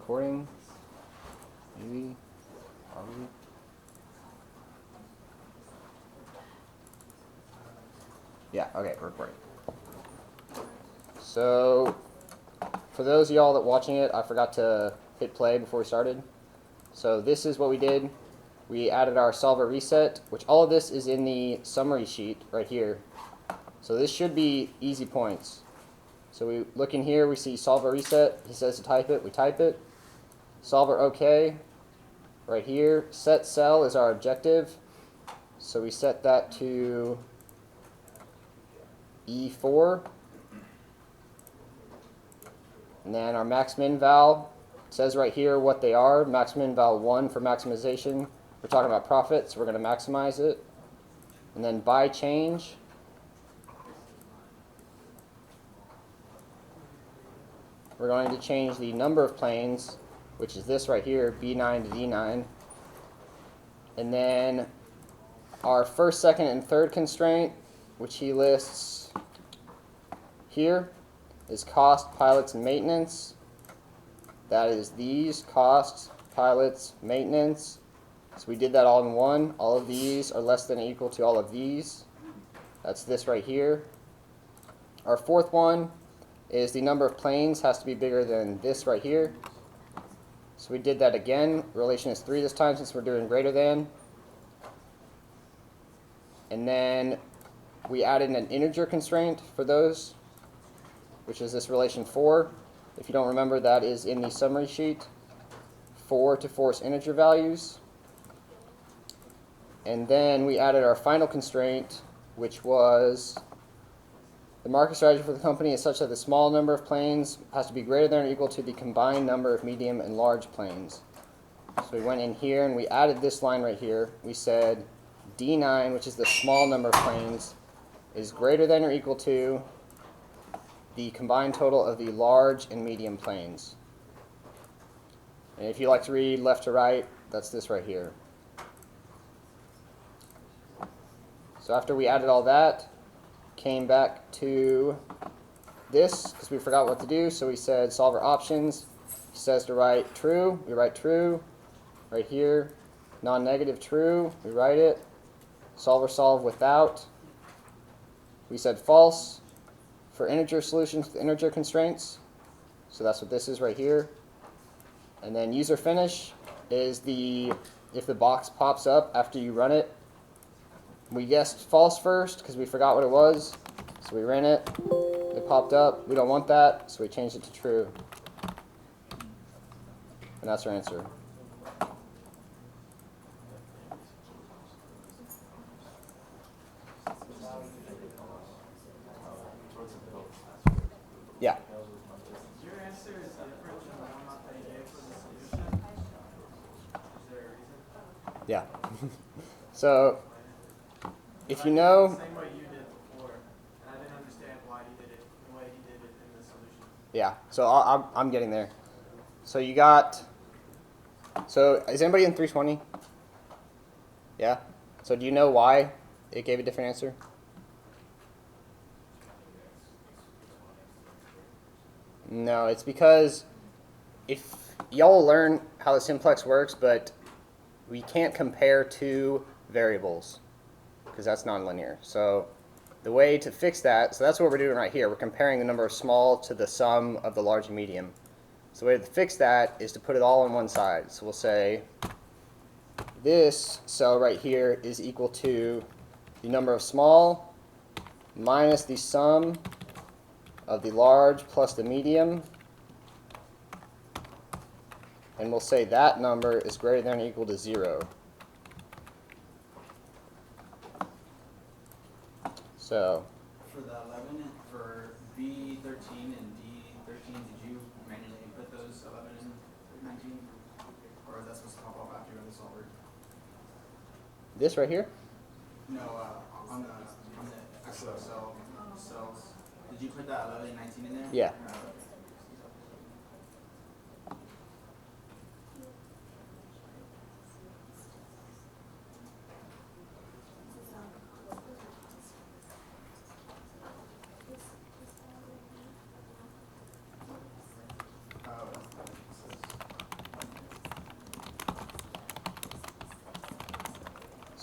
recording? Maybe? Probably. Yeah, okay, we're recording. So, for those of y'all that watching it, I forgot to hit play before we started. So this is what we did. We added our solver reset, which all of this is in the summary sheet right here. So this should be easy points. So we look in here, we see solver reset. He says to type it, we type it. Solver OK, right here. Set cell is our objective. So we set that to E4. And then our max min val says right here what they are. Max min val 1 for maximization. We're talking about profit, so we're going to maximize it. And then by change, we're going to change the number of planes, which is this right here, B9 to D9. And then our first, second, and third constraint, which he lists here, is cost, pilots, and maintenance. That is these, costs, pilots, maintenance. So we did that all in one. All of these are less than or equal to all of these. That's this right here. Our fourth one is the number of planes has to be bigger than this right here. So we did that again. Relation is 3 this time since we're doing greater than. And then we added an integer constraint for those, which is this relation 4. If you don't remember, that is in the summary sheet. 4 to force integer values. And then we added our final constraint, which was the market strategy for the company is such that the small number of planes has to be greater than or equal to the combined number of medium and large planes. So we went in here and we added this line right here. We said D9, which is the small number of planes, is greater than or equal to the combined total of the large and medium planes. And if you like to read left to right, that's this right here. So after we added all that, came back to this because we forgot what to do. So we said solver options. He says to write true. We write true. Right here, non-negative true. We write it. Solver solve without. We said false for integer solutions with integer constraints. So that's what this is right here. And then user finish is if the box pops up after you run it. We guessed false first because we forgot what it was. So we ran it. It popped up. We don't want that, so we changed it to true. And that's our answer. Yeah. Your answer is different than the one that you gave for the solution. Is there a reason? Yeah. So, if you know, The same way you did before, and I didn't understand why he did it the way he did it in the solution. yeah. So I'm getting there. So you got. So is anybody in 320? Yeah. So do you know why it gave a different answer? No, it's because if y'all learn how the simplex works, but we can't compare two variables because that's nonlinear. So the way to fix that, so that's what we're doing right here. We're comparing the number of small to the sum of the large and medium. So the way to fix that is to put it all on one side. So we'll say this cell right here is equal to the number of small minus the sum of the large plus the medium. And we'll say that number is greater than or equal to 0. So for the 11, for B13 and D13, did you manually input those 11 and 19? Or is that supposed to pop up after you're in the solver? this right here? No, on the actual cell. So, did you put that 11 and 19 in there? Yeah.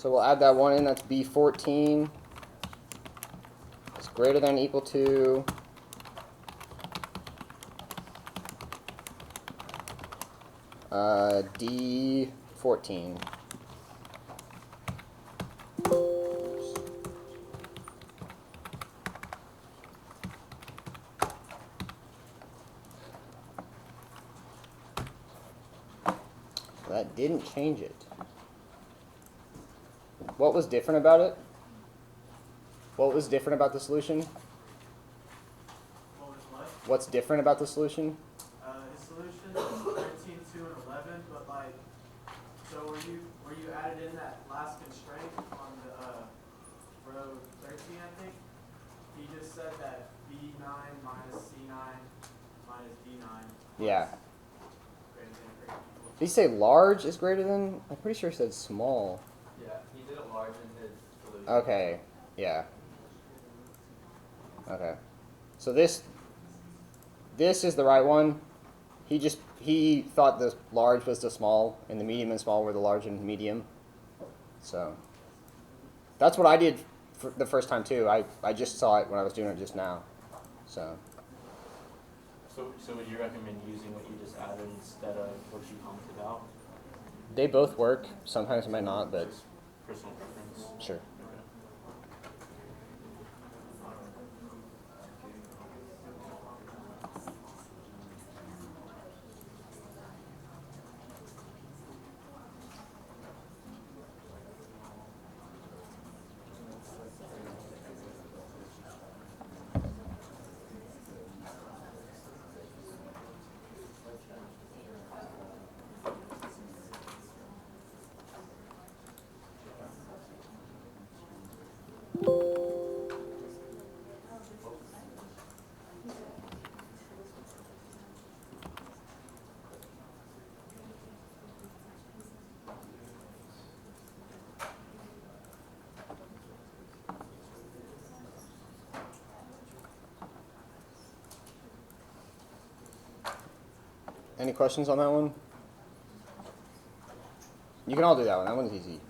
So we'll add that one in. That's B14. It's greater than or equal to D14. That didn't change it. What was different about it? What was different about the solution? What was what? What's different about the solution? His solution is 13, 2, and 11, but like, so where you added in that last constraint on the row 13, I think, he just said that B9 minus C9 minus D9. Yeah. Greater than or equal Did he say large is greater than? I'm pretty sure it said small. Yeah, he did it large in his solution. Okay. Yeah. Okay. So this is the right one. He thought the large was the small, and the medium and small were the large and medium. So that's what I did for the first time too. I just saw it when I was doing it just now. So So would you recommend using what you just added instead of what you commented out? they both work. Sometimes it might not, but Just personal preference. sure. Okay. Any questions on that one? You can all do that one. That one's easy.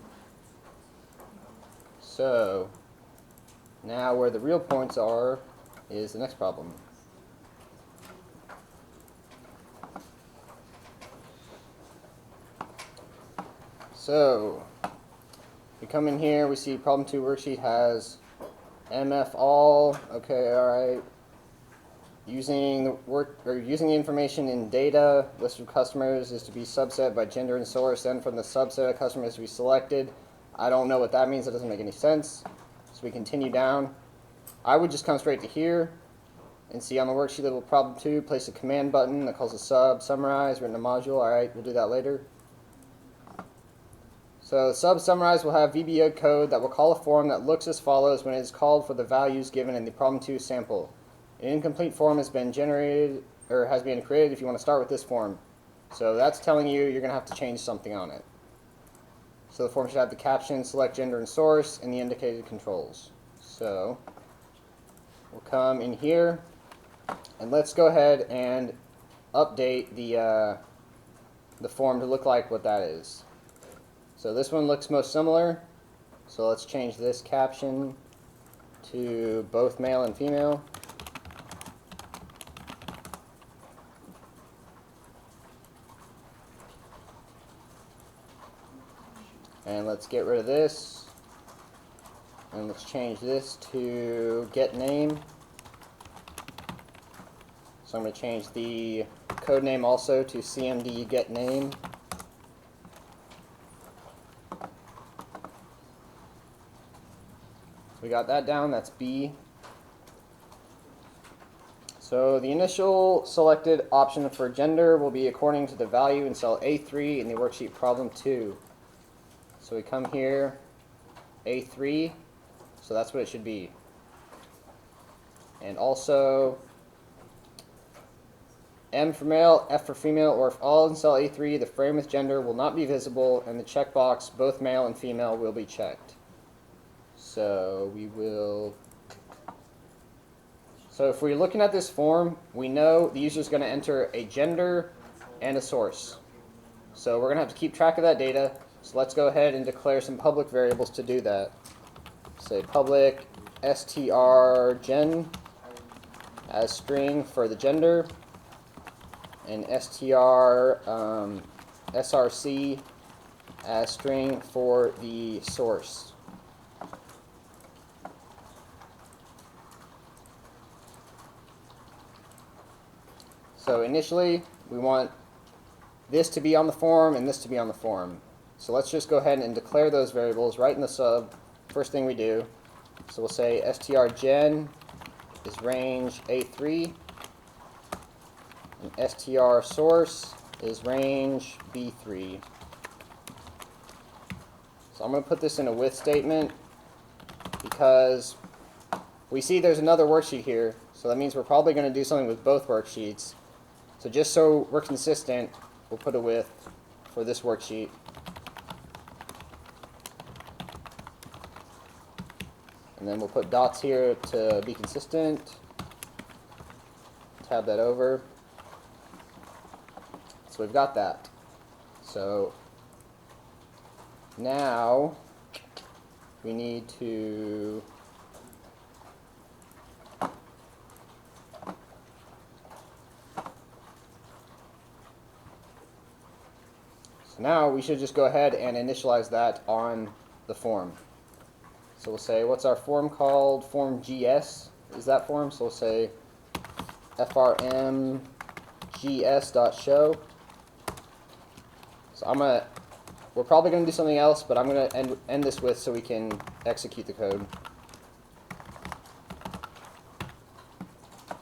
So now where the real points are is the next problem. So we come in here, we see problem 2 worksheet has MF all. Okay, all right. Using the information in data, list of customers is to be subset by gender and source, then from the subset of customers to be selected. I don't know what that means. It doesn't make any sense. So we continue down. I would just come straight to here and see on the worksheet level problem 2, place a command button that calls a sub, summarize, written a module. All right, we'll do that later. So sub summarize will have VBA code that will call a form that looks as follows when it is called for the values given in the problem 2 sample. An incomplete form has been generated or has been created if you want to start with this form. So that's telling you you're going to have to change something on it. So the form should have the caption, select gender and source, and the indicated controls. So we'll come in here, and let's go ahead and update the form to look like what that is. So this one looks most similar. So let's change this caption to both male and female. And let's get rid of this. And let's change this to get name. So I'm going to change the code name also to CMD get name. We got that down, that's B. So the initial selected option for gender will be according to the value in cell A3 in the worksheet problem 2. So we come here, A3, so that's what it should be. And also M for male, F for female, or if all in cell A3, the frame with gender will not be visible, and the checkbox, both male and female, will be checked. So we will, so if we're looking at this form, we know the user is going to enter a gender and a source. So we're going to have to keep track of that data. So let's go ahead and declare some public variables to do that. Say public strgen as string for the gender, and src as string for the source. So initially, we want this to be on the form and this to be on the form. So let's just go ahead and declare those variables right in the sub. First thing we do. So we'll say strgen is range A3, and str source is range B3. So I'm going to put this in a with statement because we see there's another worksheet here. So that means we're probably going to do something with both worksheets. So just so we're consistent, we'll put a with for this worksheet. And then we'll put dots here to be consistent. Tab that over. So we've got that. So now we need to now we should just go ahead and initialize that on the form. So we'll say, what's our form called? Form GS is that form. So we'll say frmGS.show. So we're probably going to do something else, but I'm going to end this with so we can execute the code.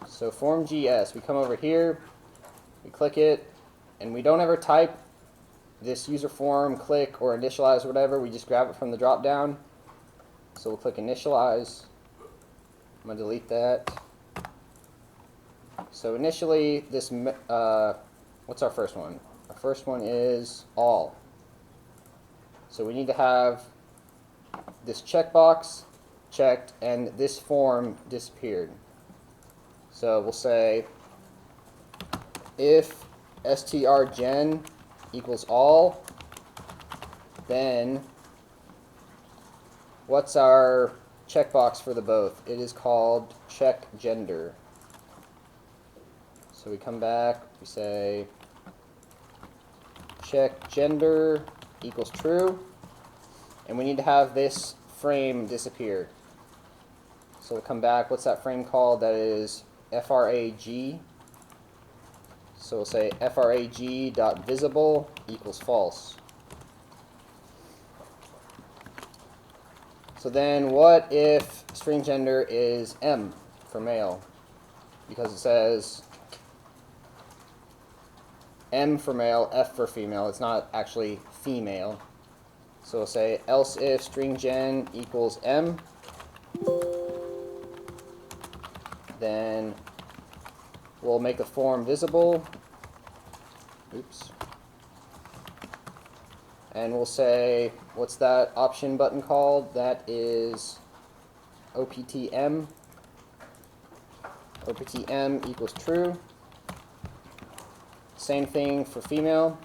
So form GS, we come over here, we click it, and we don't ever type this user form, click, or initialize, or whatever. We just grab it from the drop down. So we'll click initialize. I'm going to delete that. So initially, this what's our first one? Our first one is all. So we need to have this checkbox checked and this form disappeared. So we'll say if strgen equals all, then what's our checkbox for the both? It is called check gender. So we come back, we say check gender equals true, and we need to have this frame disappear. So we'll come back, what's that frame called? That is frag. So we'll say frag.visible equals false. So then what if string gender is M for male? Because it says M for male, F for female. It's not actually female. So we'll say else if string gen equals M, then we'll make the form visible. Oops. And we'll say, what's that option button called? That is OPTM. OPTM equals true. Same thing for female.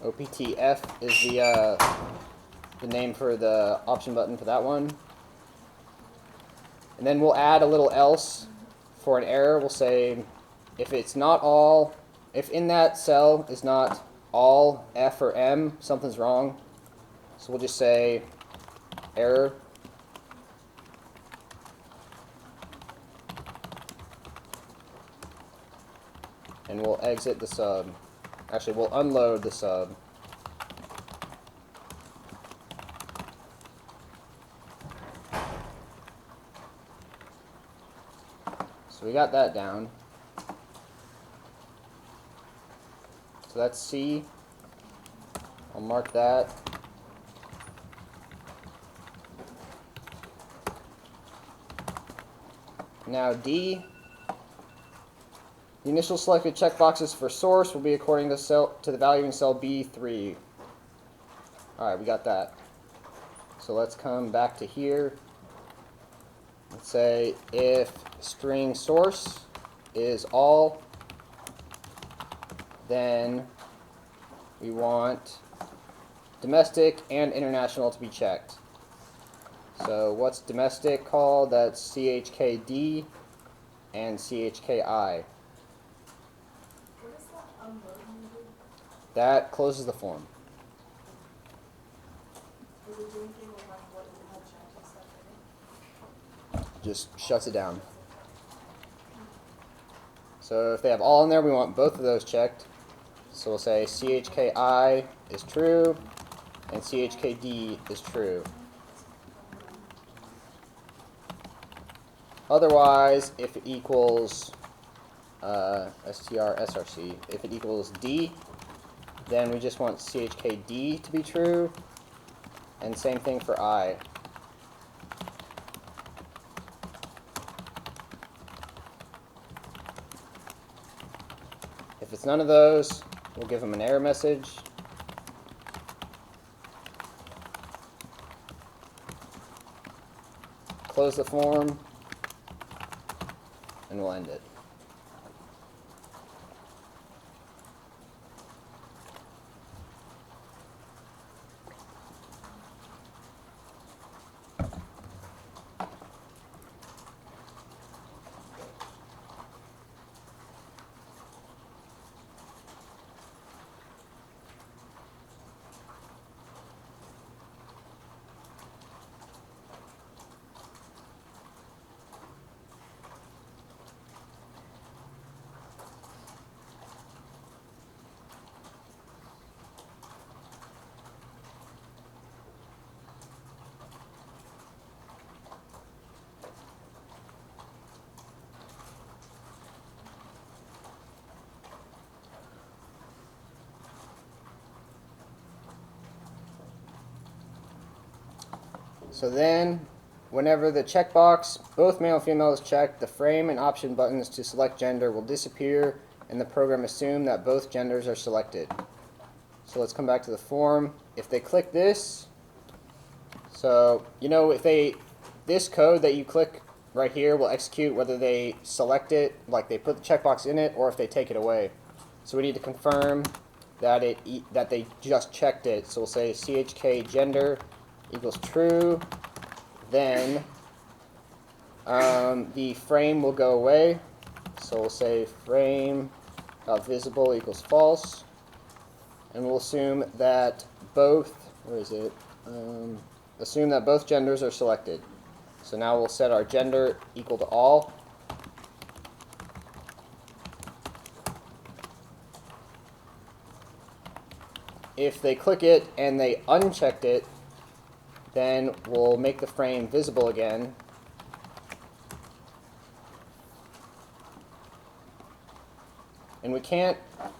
OPTF is the name for the option button for that one. And then we'll add a little else for an error. We'll say if it's not all, if in that cell is not all F or M, something's wrong. So we'll just say error. And we'll exit the sub. Actually, we'll unload the sub. So we got that down. So that's C. I'll mark that. Now D. The initial selected checkboxes for source will be according to the value in cell B3. Alright, we got that. So let's come back to here. Let's say if string source is all, then we want domestic and international to be checked. So what's domestic called? That's chkd and chki. What is that unloading do? That closes the form. Does it do anything with like what you had checked and stuff in it? Just shuts it down. So if they have all in there, we want both of those checked. So we'll say chki is true and chkd is true. Otherwise, if it equals src, if it equals d, then we just want chkd to be true, and same thing for I. If it's none of those, we'll give them an error message. Close the form, and we'll end it. So then, whenever the checkbox, both male and female, is checked, the frame and option buttons to select gender will disappear, and the program assume that both genders are selected. So let's come back to the form. If they click this, so you know if this code that you click right here will execute whether they select it, like they put the checkbox in it, or if they take it away. So we need to confirm that that they just checked it. So we'll say chk gender equals true, then the frame will go away. So we'll say frame visible equals false, and we'll assume that both, assume that both genders are selected. So now we'll set our gender equal to all. If they click it and they unchecked it, then we'll make the frame visible again. And we can't,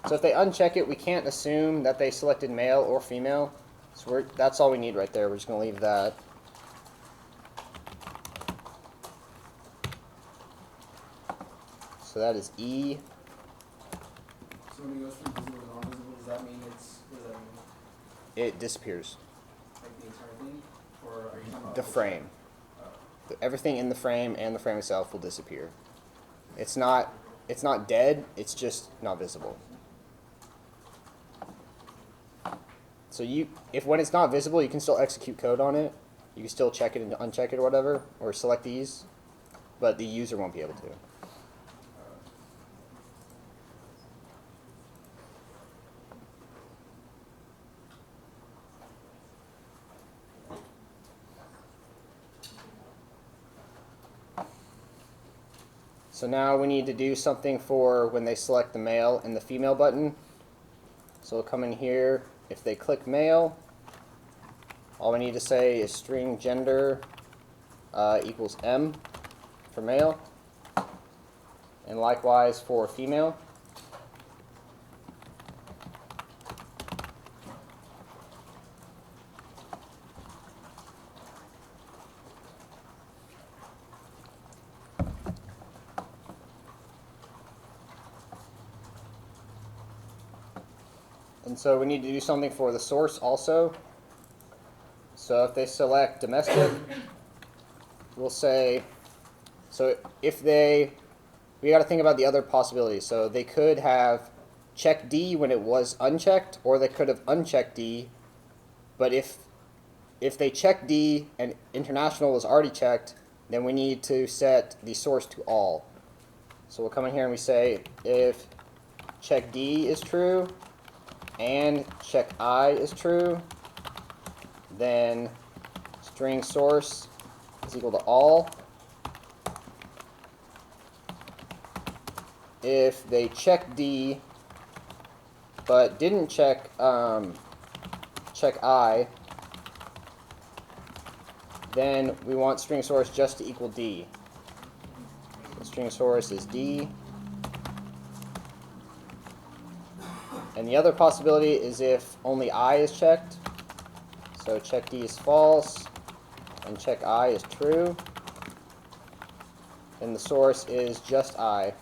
so if they uncheck it, we can't assume that they selected male or female. So that's all we need right there. We're just going to leave that. So that is E. So when it goes from visible to non-visible, does that mean what does that mean? It disappears. Like the entire thing? Or are you talking about The frame. Everything in the frame and the frame itself will disappear. It's not dead, it's just not visible. So when it's not visible, you can still execute code on it. You can still check it and uncheck it or whatever, or select these, but the user won't be able to. So now we need to do something for when they select the male and the female button. So we'll come in here. If they click male, all we need to say is string gender equals M for male, and likewise for female. And so we need to do something for the source also. So if they select domestic, we'll say, so if they we got to think about the other possibilities. So they could have checked D when it was unchecked, or they could have unchecked D. But if they check D and international was already checked, then we need to set the source to all. So we'll come in here and we say if check D is true and check I is true, then string source is equal to all. If they check D but didn't check check I, then we want string source just to equal D. So string source is D. And the other possibility is if only I is checked. So check D is false and check I is true. Then the source is just I.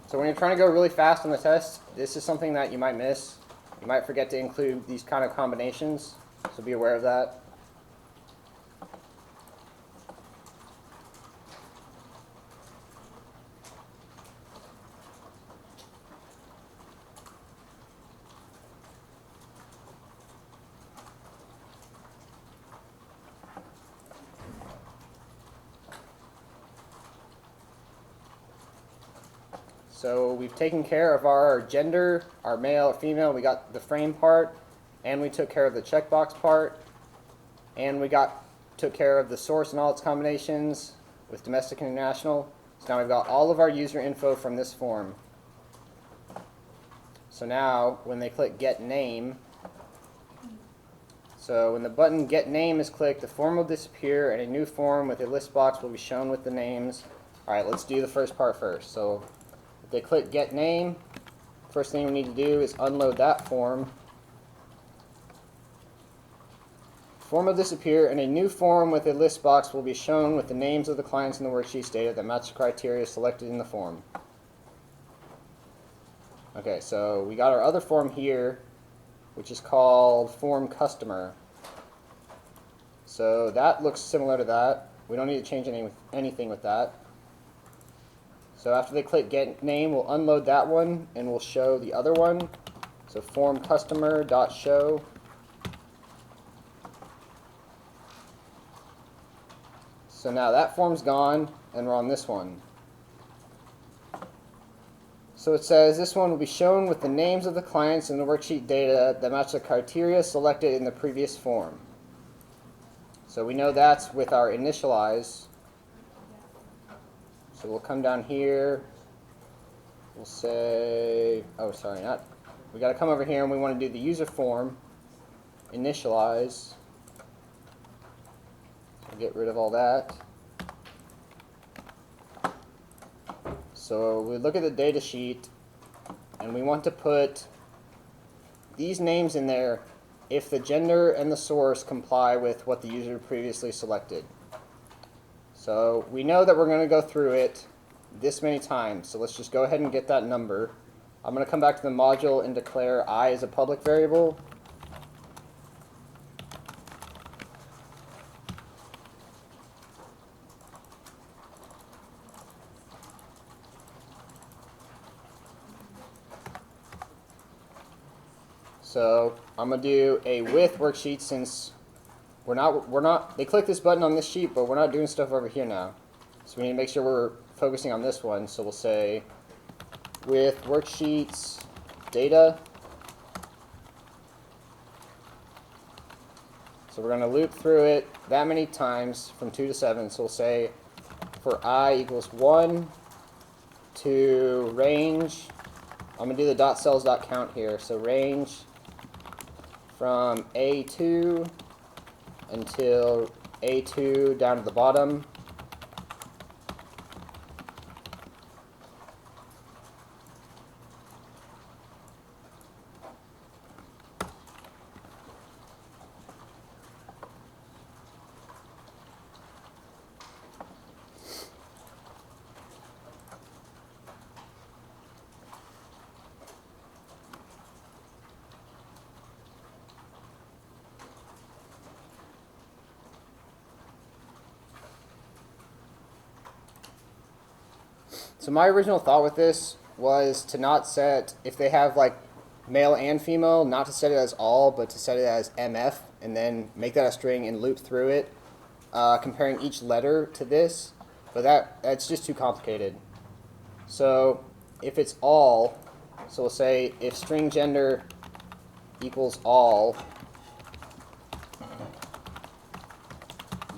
So when you're trying to go really fast on the test, this is something that you might miss. You might forget to include these kind of combinations, so be aware of that. So we've taken care of our gender, our male or female, we got the frame part, and we took care of the checkbox part, and we took care of the source and all its combinations with domestic and international. So now we've got all of our user info from this form. So now when they click get name, so when the button get name is clicked, the form will disappear and a new form with a list box will be shown with the names. Alright, let's do the first part first. So if they click get name, first thing we need to do is unload that form. Form will disappear and a new form with a list box will be shown with the names of the clients in the worksheet's data that match the criteria selected in the form. Okay, so we got our other form here, which is called frmCustomer. So that looks similar to that. We don't need to change anything with that. So after they click get name, we'll unload that one and we'll show the other one. So frmCustomer.show. So now that form's gone and we're on this one. So it says this one will be shown with the names of the clients in the worksheet data that match the criteria selected in the previous form. So we know that's with our initialize. So we'll come down here, we'll say, oh sorry, we got to come over here and we want to do the user form, initialize. We'll get rid of all that. So we look at the data sheet and we want to put these names in there if the gender and the source comply with what the user previously selected. So we know that we're going to go through it this many times, so let's just go ahead and get that number. I'm going to come back to the module and declare I as a public variable. So I'm going to do a with worksheet since they click this button on this sheet, but we're not doing stuff over here now. So we need to make sure we're focusing on this one. So we'll say with worksheets data. So we're going to loop through it that many times from 2 to 7. So we'll say for I equals 1 to range. I'm going to do the .cells.count here. So range from A2 until A2 down to the bottom. So my original thought with this was to not set, if they have like male and female, not to set it as all, but to set it as MF, and then make that a string and loop through it, comparing each letter to this. But that's just too complicated. So if it's all, so we'll say if string gender equals all,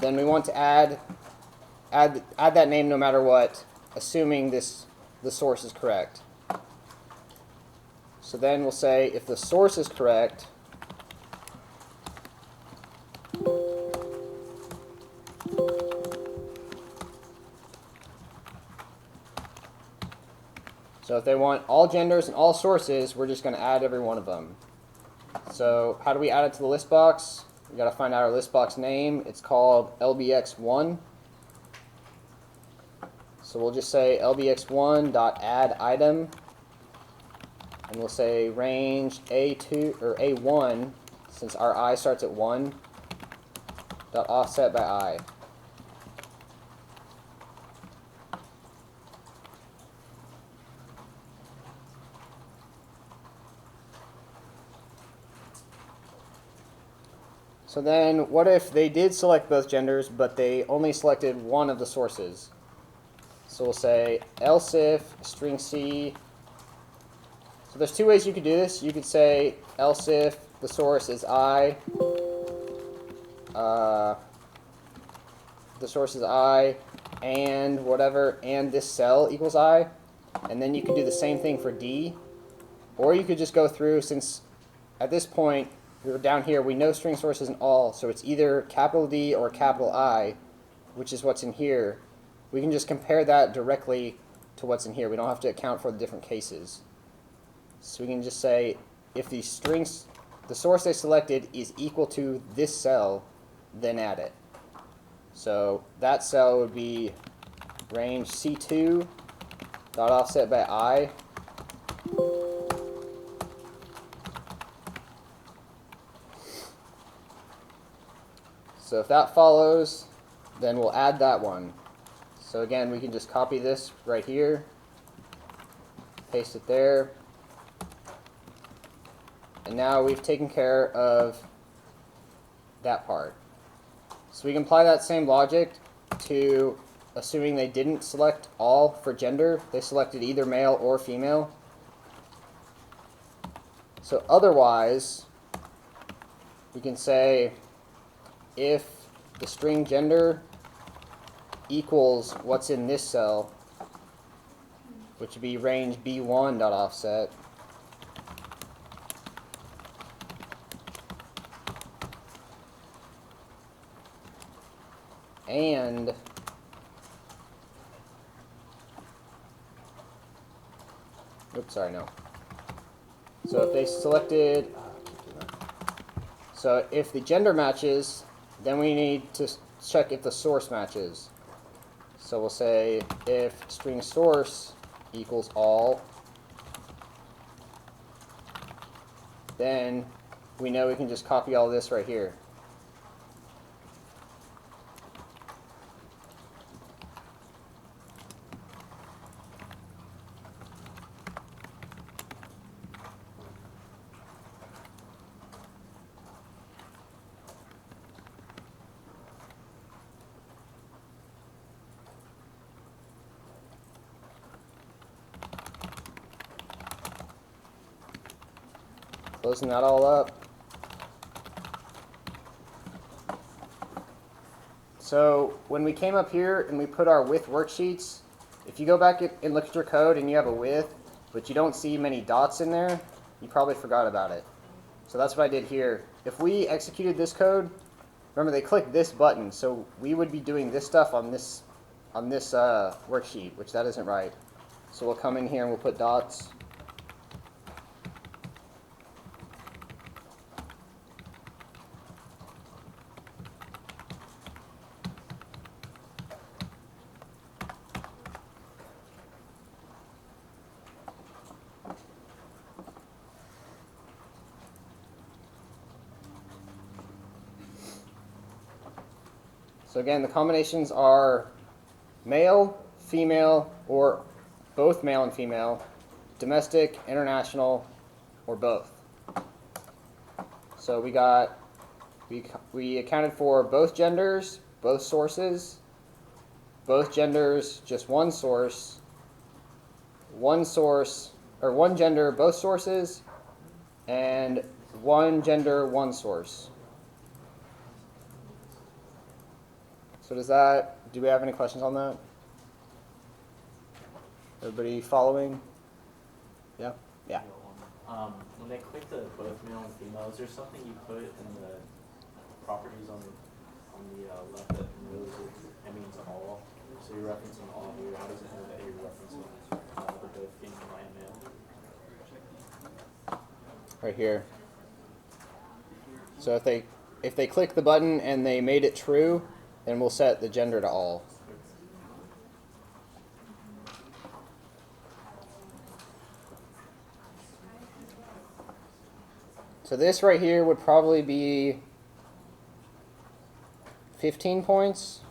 then we want to add that name no matter what, assuming the source is correct. So then we'll say if the source is correct, so if they want all genders and all sources, we're just going to add every one of them. So how do we add it to the list box? We got to find out our list box name. It's called lbx1. So we'll just say lbx1.add_item, and we'll say range a2 or a1, since our I starts at 1, dot offset by I. So then what if they did select both genders, but they only selected one of the sources? So we'll say else if string C. So there's two ways you could do this. You could say else if the source is I, and whatever, and this cell equals I. And then you could do the same thing for D. Or you could just go through, since at this point, we're down here, we know string source isn't all, so it's either capital D or capital I, which is what's in here. We can just compare that directly to what's in here. We don't have to account for the different cases. So we can just say if the source they selected is equal to this cell, then add it. So that cell would be range C2 dot offset by I. So if that follows, then we'll add that one. So again, we can just copy this right here, paste it there, and now we've taken care of that part. So we can apply that same logic to assuming they didn't select all for gender, they selected either male or female. So otherwise, we can say if the string gender equals what's in this cell, which would be range b1 dot offset, and oops, sorry, no. So if they selected, so if the gender matches, then we need to check if the source matches. So we'll say if string source equals all, then we know we can just copy all this right here. Closing that all up. So when we came up here and we put our with worksheets, if you go back and look at your code and you have a with, but you don't see many dots in there, you probably forgot about it. So that's what I did here. If we executed this code, remember they clicked this button, so we would be doing this stuff on this worksheet, which that isn't right. So we'll come in here and we'll put dots. So again, the combinations are male, female, or both male and female, domestic, international, or both. So we accounted for both genders, both sources, both genders, just one source, one gender, both sources, and one gender, one source. So do we have any questions on that? Everybody following? Yeah? Yeah. When they click the both male and female, is there something you put in the properties on the left that knows it means all? So you're referencing all here. How does it know that you're referencing the both female and male? Right here. So if they click the button and they made it true, then we'll set the gender to all. So this right here would probably be 15 points,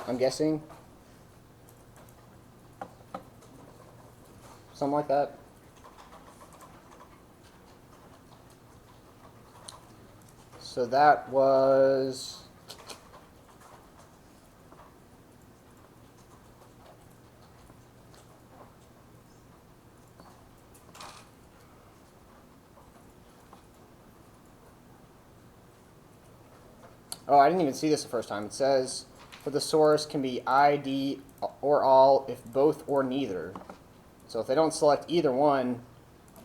I'm guessing. Something like that. So that was oh, I didn't even see this the first time. It says, for the source can be ID or all if both or neither. So if they don't select either one,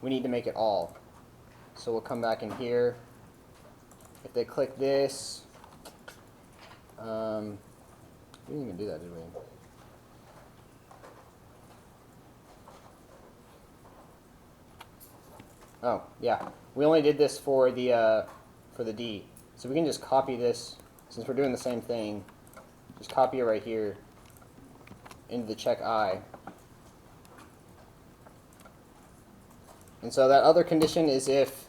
we need to make it all. So we'll come back in here. If they click this, we didn't even do that, did we? Oh, yeah. We only did this for the D. So we can just copy this, since we're doing the same thing, just copy it right here into the check I. And so that other condition is if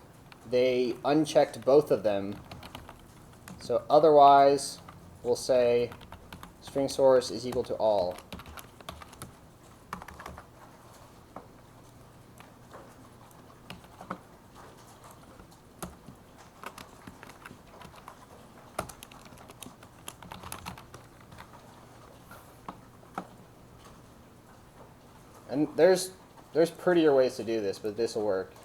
they unchecked both of them. So otherwise, we'll say string source is equal to all. And there's prettier ways to do this, but this will work.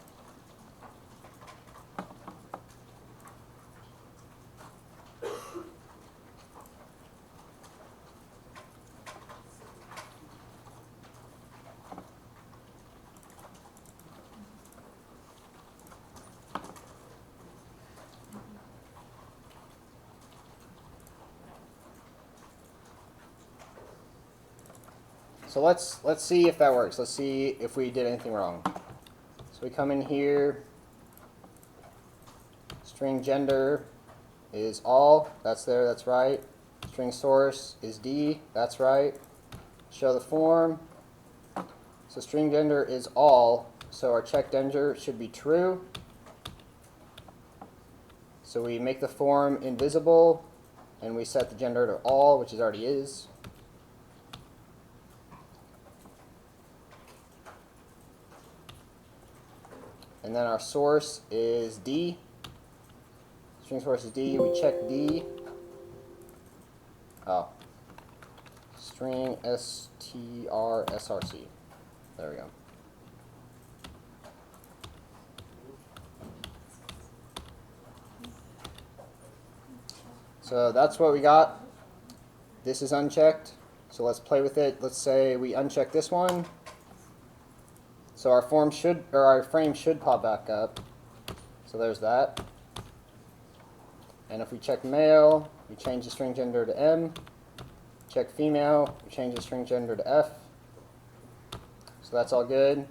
So let's see if that works. Let's see if we did anything wrong. So we come in here. String gender is all. That's there. That's right. String source is D. That's right. Show the form. So string gender is all. So our check gender should be true. So we make the form invisible, and we set the gender to all, which it already is. And then our source is D. String source is D. We check D. Oh. String STR_SRC. There we go. So that's what we got. This is unchecked. So let's play with it. Let's say we uncheck this one. So our frame should pop back up. So there's that. And if we check male, we change the string gender to M. Check female, we change the string gender to F. So that's all good.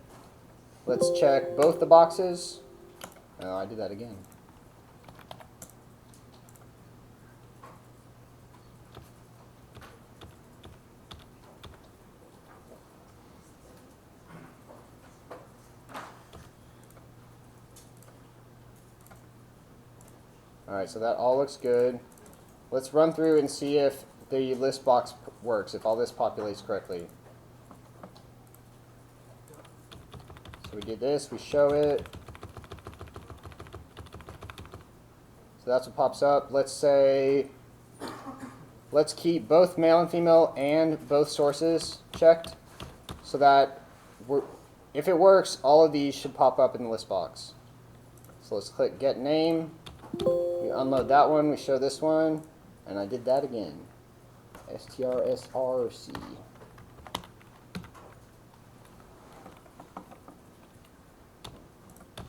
Let's check both the boxes. Oh, I did that again. Alright, so that all looks good. Let's run through and see if the list box works, if all this populates correctly. we did this, we show it. So that's what pops up. Let's say, let's keep both male and female and both sources checked so that if it works, all of these should pop up in the list box. So let's click get name. We unload that one, we show this one, and I did that again. STRSRC.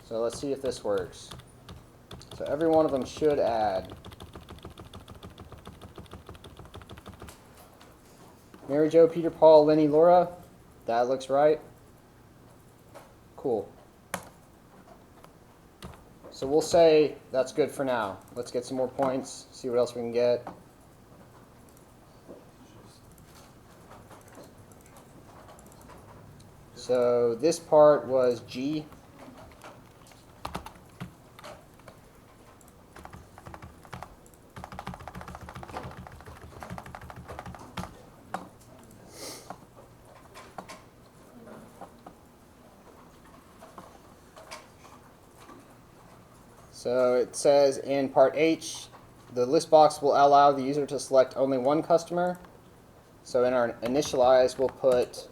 So let's see if this works. So every one of them should add. Mary Jo, Peter, Paul, Lenny, Laura. That looks right. Cool. So we'll say that's good for now. Let's get some more points, see what else we can get. So this part was G. So it says in part H, the list box will allow the user to select only one customer. So in our initialize, we'll put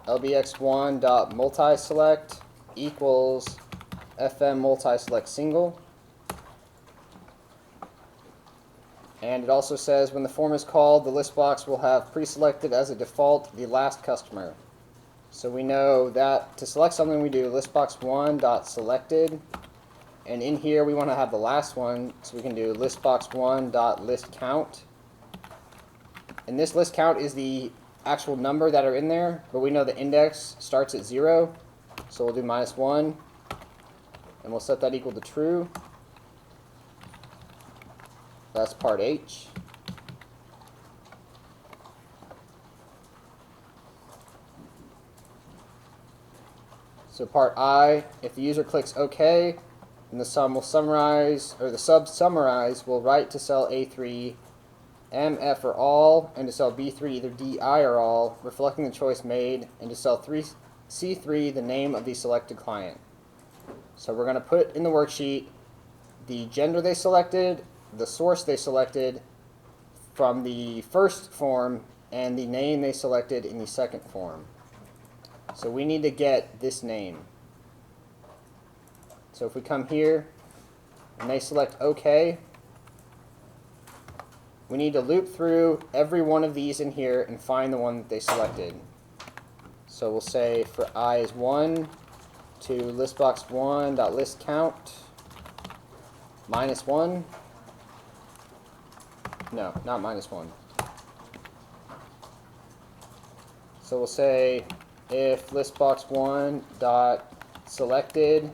lbx1.multiselect equals fm multiselect single. And it also says when the form is called, the list box will have pre-selected as a default the last customer. So we know that to select something, we do listbox1.selected. And in here, we want to have the last one, so we can do listbox1.listCount. And this list count is the actual number that are in there, but we know the index starts at 0, so we'll do -1, and we'll set that equal to true. That's part H. So part I, if the user clicks OK, and the sum will summarize, or the sub summarize will write to cell A3 MF or all, and to cell B3 either DI or all, reflecting the choice made, and to cell C3 the name of the selected client. So we're going to put in the worksheet the gender they selected, the source they selected from the first form, and the name they selected in the second form. So we need to get this name. So if we come here and they select OK, we need to loop through every one of these in here and find the one that they selected. So we'll say for I is 1 to listbox1.listCount -1. No, not -1. So we'll say if listbox1.selected,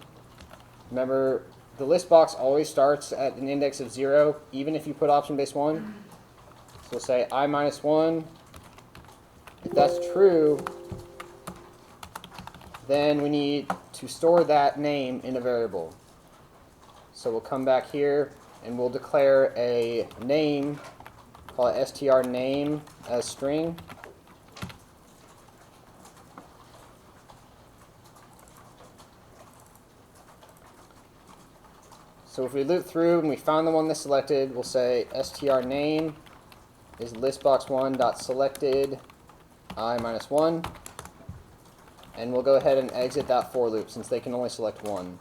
remember the list box always starts at an index of 0, even if you put option base 1. So we'll say I -1. If that's true, then we need to store that name in a variable. So we'll come back here and we'll declare a name, call it str name as string. So if we loop through and we found the one that's selected, we'll say str name is listbox1.selected I -1. And we'll go ahead and exit that for loop since they can only select one.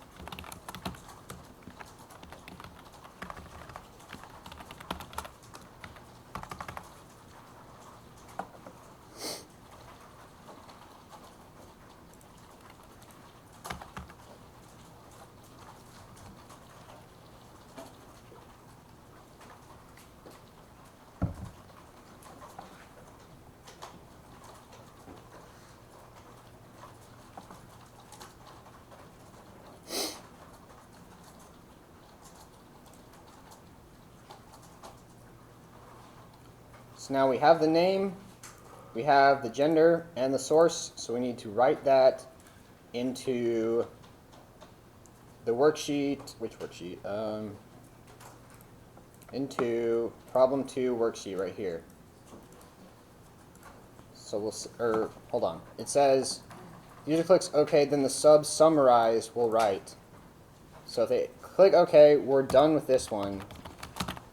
So now we have the name, we have the gender and the source, so we need to write that into the worksheet. Which worksheet? Into problem 2 worksheet right here. So hold on. It says If the user clicks OK, then the sub summarize will write. So if they click OK, we're done with this one.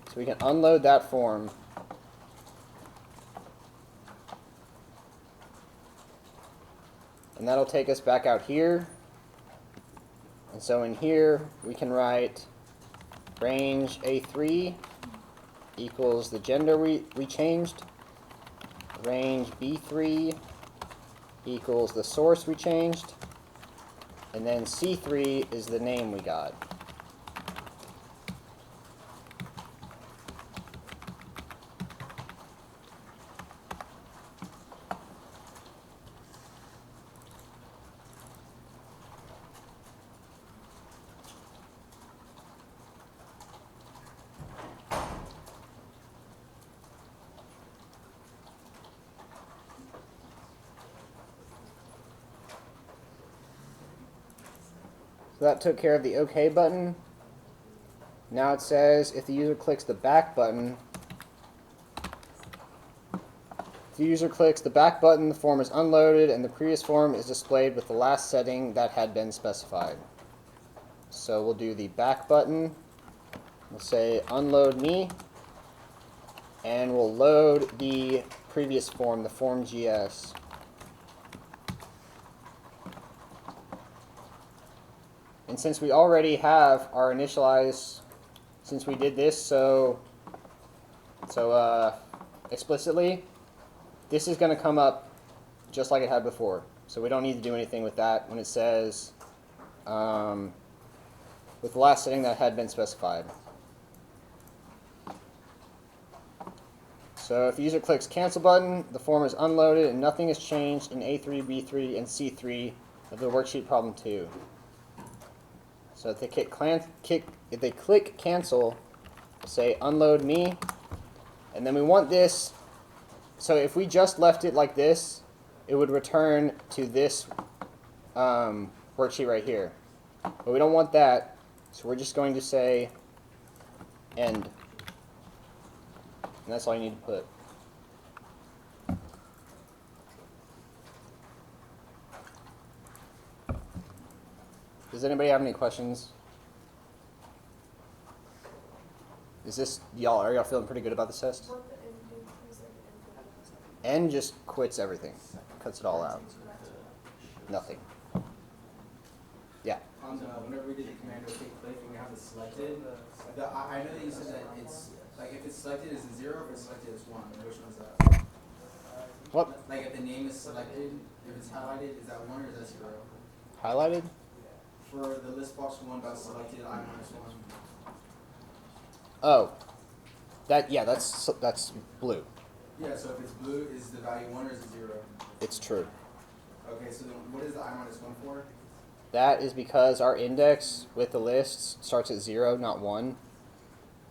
So we can unload that form. And that'll take us back out here. And so in here, we can write range A3 equals the gender we changed. Range B3 equals the source we changed. And then C3 is the name we got. So that took care of the OK button. Now it says if the user clicks the back button, if the user clicks the back button, the form is unloaded and the previous form is displayed with the last setting that had been specified. So we'll do the back button. We'll say unload me, and we'll load the previous form, the form GS. And since we already have our initialize, since we did this so explicitly, this is going to come up just like it had before. So we don't need to do anything with that when it says with the last setting that had been specified. So if the user clicks cancel button, the form is unloaded and nothing has changed in A3, B3, and C3 of the worksheet problem 2. So if they click cancel, say unload me, and then we want this. So if we just left it like this, it would return to this worksheet right here. But we don't want that, so we're just going to say end. And that's all you need to put. Does anybody have any questions? Is this are y'all feeling pretty good about this test? What the end do, is like an end to N just quits everything, cuts it all out. Nothing. Yeah. On the, whenever we did the command OK click and we have it selected, I know that you said that it's like if it's selected as a 0, if it's selected as 1. Which one's that? What? Like if the name is selected, if it's highlighted, is that 1 or is that 0? Highlighted? For the list box 1 got selected, I minus 1. Oh. That's blue. Yeah, so if it's blue, is the value 1 or is it 0? It's true. Okay, so then what is the I minus 1 for? That is because our index with the lists starts at 0, not 1.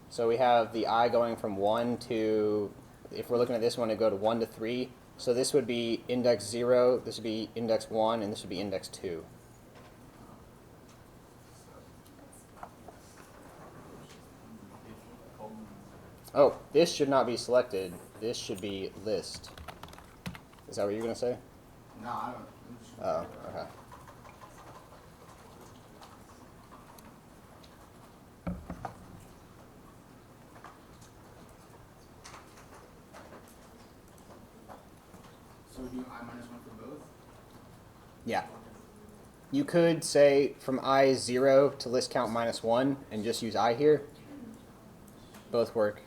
So we have the I going from 1 to, if we're looking at this one, it'd go to 1 to 3. So this would be index 0, this would be index 1, and this would be index 2. Oh, this should not be selected. This should be list. Is that what you're going to say? No, I don't. I'm just Oh, okay. So we do I minus 1 for both? Yeah. You could say from I 0 to list count minus 1 and just use I here. Both work.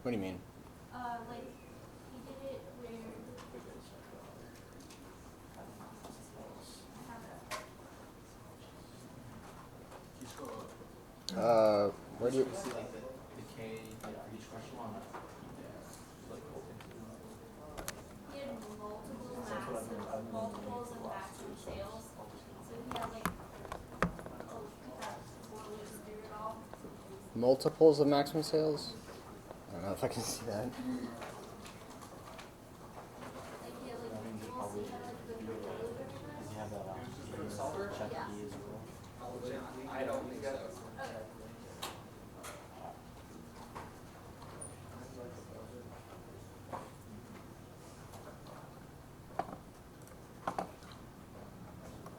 What do you mean? Like, he did it where, Where do you? See like the K for each question on that. he did multiples, That's what I meant. I meant multiples and maximum sales. So he had like, oh, he got one way to do it all. Multiples of maximum sales? I don't know if I can see that. Like he had like That means it multiples, probably he had like the should be code or because you have that For the solver? check Yeah. key as well. I don't think so.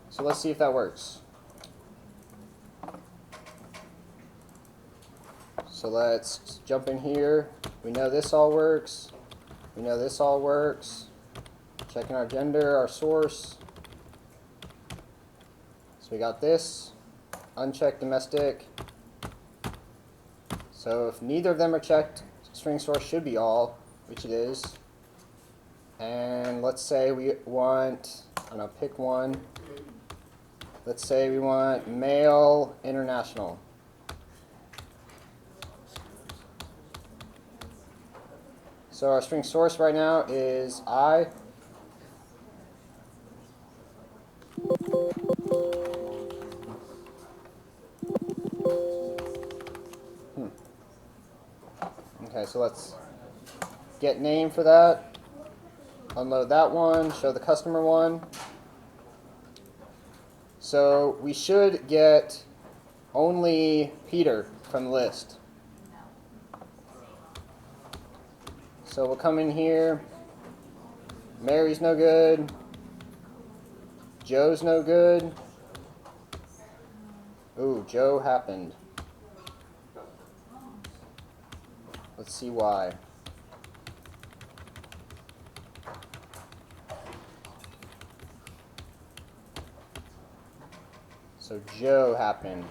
So let's see if that works. So let's jump in here. We know this all works. We know this all works. Checking our gender, our source. So we got this. Unchecked domestic. So if neither of them are checked, string source should be all, which it is. And let's say we want, I don't know, pick one. Let's say we want male international. So our string source right now is I. Okay, so let's get name for that. Unload that one, show the customer one. So we should get only Peter from the list. So we'll come in here. Mary's no good. Joe's no good. Ooh, Joe happened. Let's see why. So Joe happened.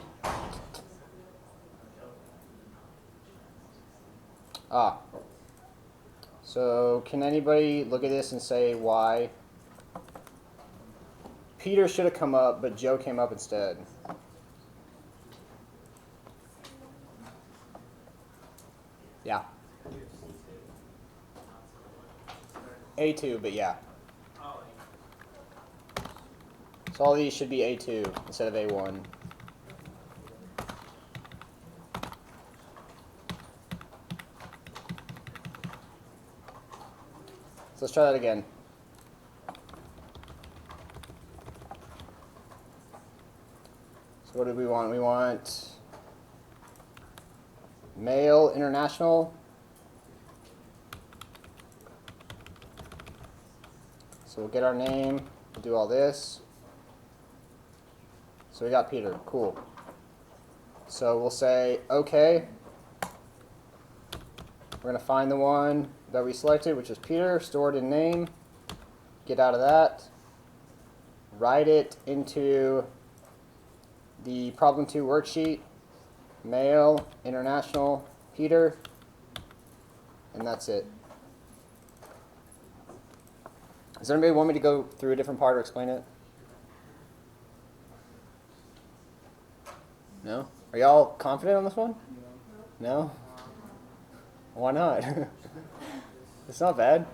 Ah. So can anybody look at this and say why? Peter should have come up, but Joe came up instead. Yeah. A2, but yeah. So all these should be A2 instead of A1. So let's try that again. So what do we want? We want male international. So we'll get our name, we'll do all this. So we got Peter, cool. So we'll say okay. We're going to find the one that we selected, which is Peter, stored in name. Get out of that. Write it into the problem 2 worksheet. Male, international, Peter. And that's it. Does anybody want me to go through a different part or explain it? No? Are y'all confident on this one? No? Why not? It's not bad.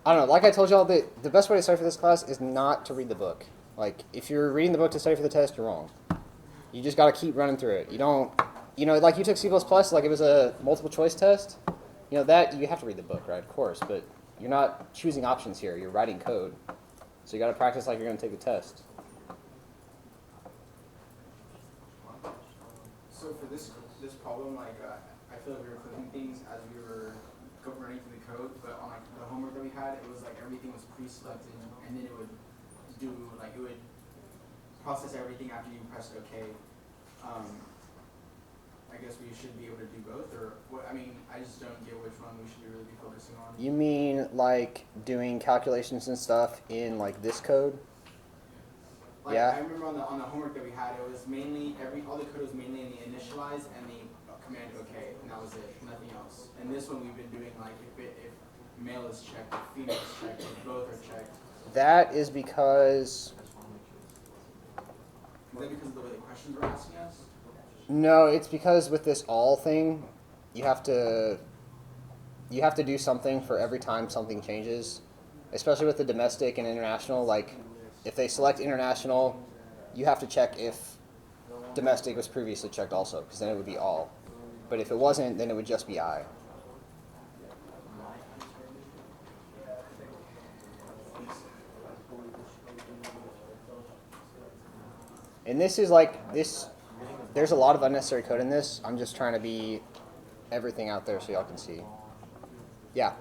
I don't know. Like I told y'all, the best way to study for this class is not to read the book. Like, if you're reading the book to study for the test, you're wrong. You just got to keep running through it. You don't, like you took C++, like it was a multiple choice test. That you have to read the book, right? Of course, but you're not choosing options here. You're writing code. So you got to practice like you're going to take the test. So for this problem, like I feel like we were clicking things as we were running through the code, but on like the homework that we had, it was like everything was pre-selected, and then it would process everything after you pressed OK. I guess we should be able to do both, or what? I mean, I just don't get which one we should really be focusing on. You mean like doing calculations and stuff in like this code? Like, Yeah. I remember on the homework that we had, it was mainly all the code was mainly in the initialize and the command OK, and that was it, nothing else. And this one we've been doing like if male is checked, if female is checked, if both are checked. That is because. Is that because of the way the questions were asking us? No, it's because with this all thing, you have to. you have to do something for every time something changes, especially with the domestic and international. Like, if they select international, you have to check if domestic was previously checked also, because then it would be all. But if it wasn't, then it would just be I. And this is like, there's a lot of unnecessary code in this. I'm just trying to be everything out there so y'all can see. Yeah.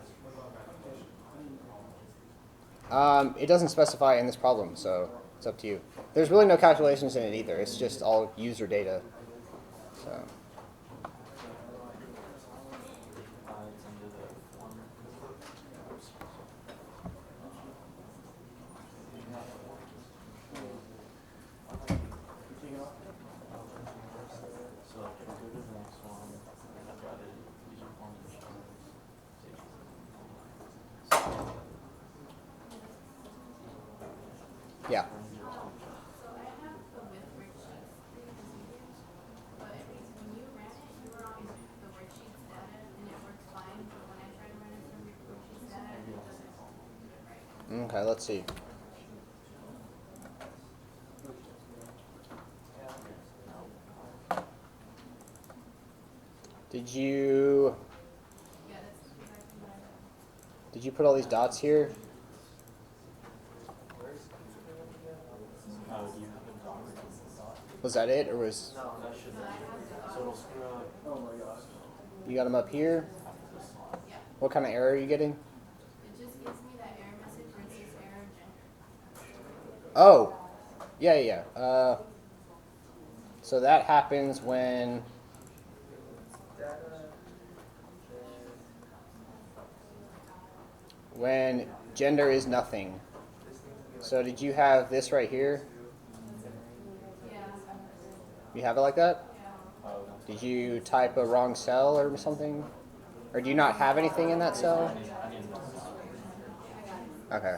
It doesn't specify in this problem, so it's up to you. There's really no calculations in it either. It's just all user data. So. Yeah. So I have the with worksheets but when you ran it, you were on the worksheets data and it worked fine, but when I try to run it from your worksheets data, it doesn't do it right. Okay, let's see. Yeah, that's exactly what I have. Did you put all these dots here? Was that it, or was No, that should be. So it'll screw up. Oh my gosh. you got them up here? What kind of error are you getting? It just gives me that error message where it says error gender. Oh, yeah. So that happens when gender is nothing. So did you have this right here? Yeah. You have it like that? Yeah. Did you type a wrong cell or something? Or do you not have anything in that cell? Okay.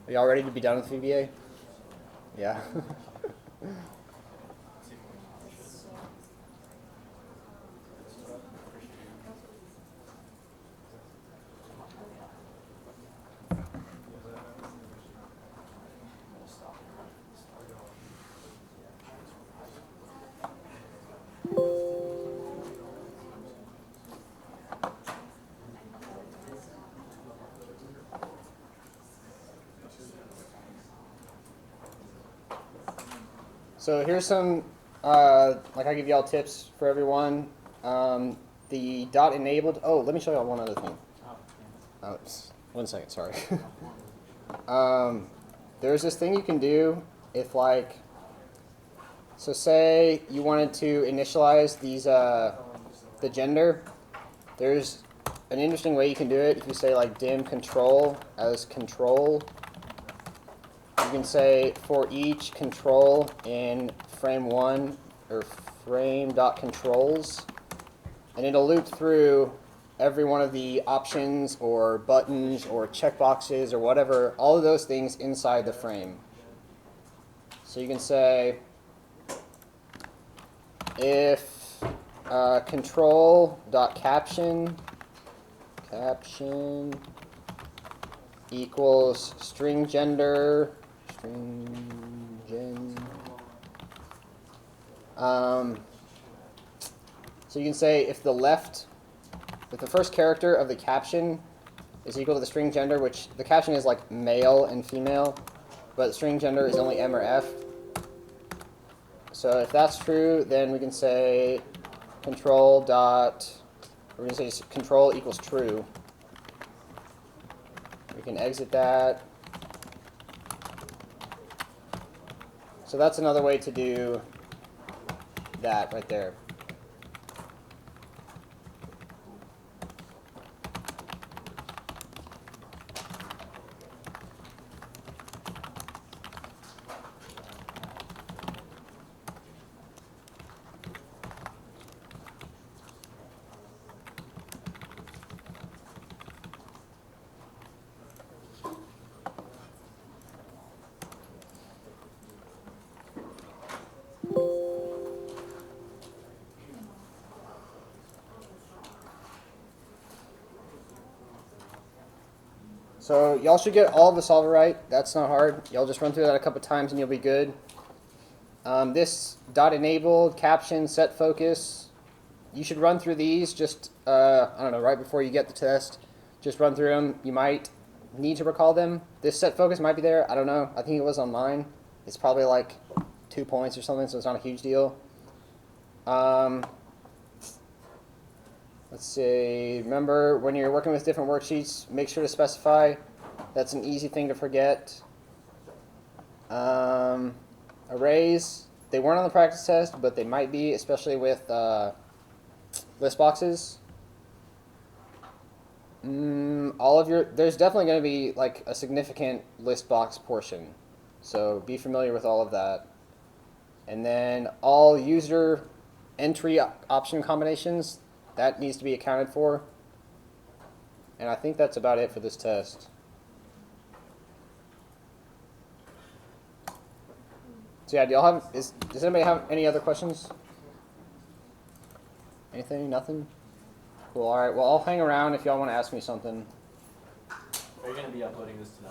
Are y'all ready to be done with VBA? Yeah. So here's some, like I give y'all tips for everyone. The dot enabled, oh, let me show y'all one other thing. One second, sorry. There's this thing you can do if like, so say you wanted to initialize these, the gender. There's an interesting way you can do it. If you say like dim control as control, you can say for each control in frame1 or frame.controls, and it'll loop through every one of the options or buttons or checkboxes or whatever, all of those things inside the frame. So you can say if control.caption equals string gender. So you can say if the first character of the caption is equal to the string gender, which the caption is like male and female, but the string gender is only M or F. So if that's true, then we can say control equals true. We can exit that. So that's another way to do that right there. So y'all should get all of the solver right. That's not hard. Y'all just run through that a couple times and you'll be good. This dot enabled, caption, set focus. You should run through these just, I don't know, right before you get the test. Just run through them. You might need to recall them. This set focus might be there. I don't know. I think it was on mine. It's probably like 2 points or something, so it's not a huge deal. Let's see. Remember, when you're working with different worksheets, make sure to specify. That's an easy thing to forget. Arrays. They weren't on the practice test, but they might be, especially with list boxes. There's definitely going to be like a significant list box portion. So be familiar with all of that. And then all user entry option combinations, that needs to be accounted for. And I think that's about it for this test. So yeah, does anybody have any other questions? Anything? Nothing? Cool, alright, well I'll hang around if y'all want to ask me something. Are you going to be uploading this tonight?